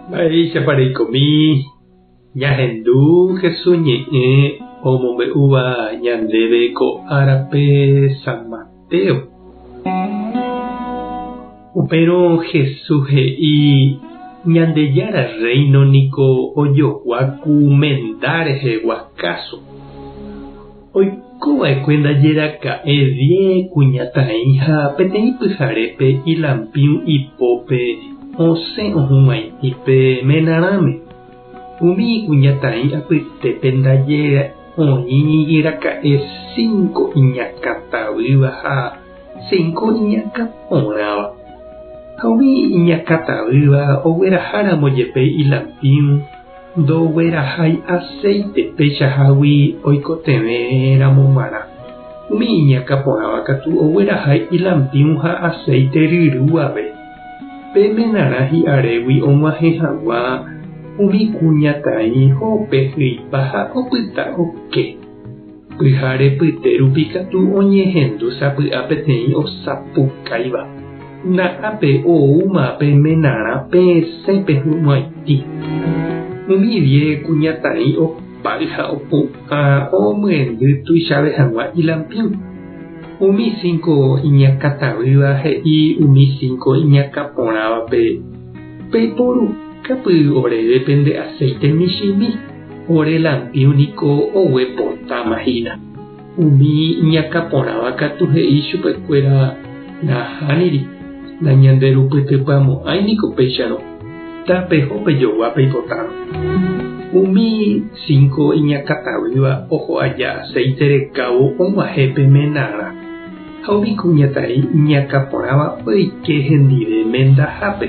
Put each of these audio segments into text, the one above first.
Maisha parikomi ñahendu Jesús ñe'ẽ omombe'úva ñandéve ko árape San Mateo. Upérõ Jesús he'i ñandejára reino niko ojoguáku menda rehegua káso. Oikova'ekue ndajeraka'e vie kuñatã'i ha peteĩ pyharépe ilampiũ ipópe osẽ ohuvaitĩpe menarãme. Umi kuñatã'i apytépe ndaje oĩraka'e 5 iñakãtavýva ha 5 iñakãporãva. Ha umi iñakãtavýva ogueraháramo jepe ilampiũ ndoguerahái aceite péichahágui oikotevẽramo g̃uarã. Umi iñakãporãva katu oguerahái ilampiũ ha aceite ryrũave. Pe menarã hi'arégui og̃uahẽ hag̃ua umi kuñatã'i hópe hýipa ha opyta oke. Pyhare pyte rupi katu oñehendu sapy'a peteĩ osapukáiva. Na'ápe oúma pe menarã pesẽpe hu'ãiti. Umi vie kuñatã'i opáy ha opu'ã omyendy tuicháve hag̃ua ilampiũ. Umi 5 iñakãtavýva he'i umi 5 iñakãporãvape peiporukapy orévepe nde aceite michĩmi. Ore lampiũ niko oguepotámahína. Umi iñakãporãva katu he'i chupekuéra nahániri nañanderupytypyamo'ãi niko péicharõ. Tapeho pejogua peipotárõ. Umi 5 iñakãtavýva oho aja aceite recabo og̃uahẽpe menarã. Ha umi kuñatã'i iñakãporãva oike hendive mendahápe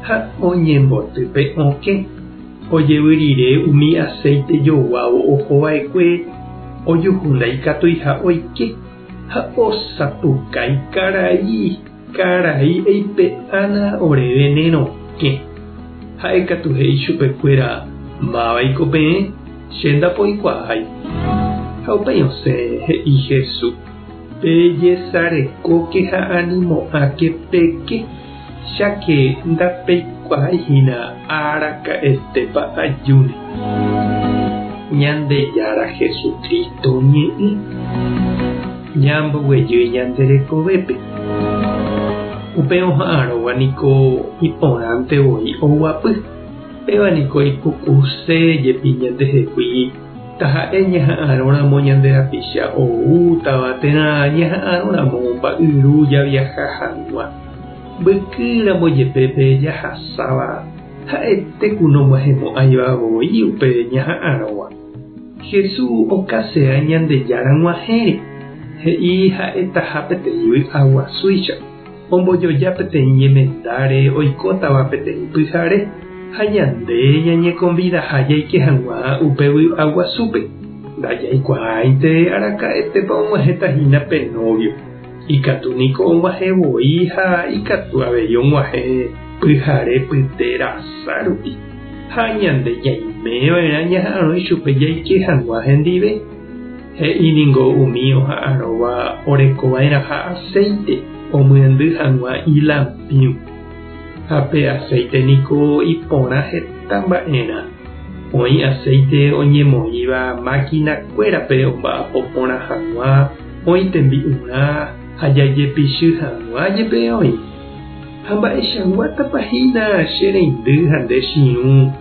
ha oñembotýpe okẽ. Ojevy rire umi aceite joguávo ohova'ekue ojuhu ndaikatúi ha oike ha osapukái karai eipe'ána oréve nerokẽ. Ha'e katu he'i chupekuéra mbávaiko peẽ che ndapoikuaái. Ha upéi osẽ he'i Jesús pejesarekóke ha animo'ãke péke cháke ndapeikuaáihína araka'etépa ajúne. Ñandejára Jesukristo ñe'ẽ ñamboguejýi ñanderekovépe. Upe oha'ãrõva niko iporãntevoi oguapy. Péva niko ipukuse jepi ñandehegui taha'e ñaha'ãrõramo ñande rapicha oútava térã ñaha'ãrõramo mba'yru javiaha hag̃ua. Mbykýramo jepépe jahasáva ha'etéku nomg̃uahẽmo'ãivavoi upe ñaha'ãrõva. Jesús okasea ñandejára g̃uahẽre he'i ha'etaha peteĩ aguasúicha. Ombojoja peteĩ ñemendáre oikótava peteĩ pyhare ha ñande ñañekonvidaha jaike hag̃ua upe aguasúpe. Ndajaikuaáinte araka'etépa og̃uahẽtahína pe novio. Ikatu niko og̃uahẽvoi ha ikatu avei og̃uahẽ pyhare pyte rasa rupi. Ha ñande ñaimeva'erã ñaha'ãrõi chupe jaike hag̃ua hendive. He'íningo umi oha'ãrõva orekova'erã ha aceite omyendy hag̃ua ilampiũ. Ha pe aceite niko iporã heta mba'erã. Oĩ aceite oñemoĩva máquinakuérape omba'apo porã hag̃ua, oĩ tembi'urã ha jajepichy hag̃ua jepe oĩ. Ha mba'echaguátapahína che reindy ha nde chiũ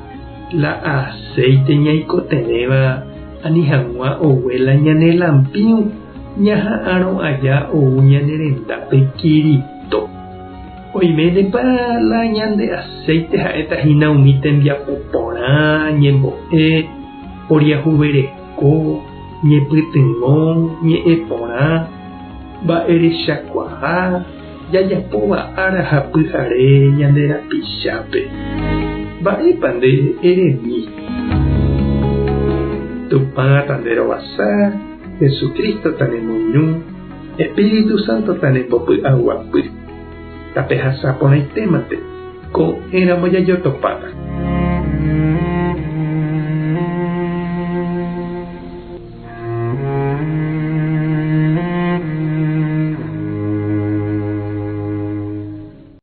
la aceite ñaikotevẽva ani hag̃ua oguéla ñane lampiũ ñaha'ãrõ aja ou ñane rendápe Kirito. Oiménepa la ñande aceite ha'etahína umi tembiapo porã ñembo'e oriahuvereko ñepytyvõ ñe'ẽ porã mba'erechakuaa jajapóva ára ha pyhare ñande rapichápe. Mba'épa nde eremi. Tupã tanderovasa, Jesucristo tanemoñũ, Espíritu Santo tanembopy'aguapy. Tapehasáporãitémate ko éramo jajotopáta.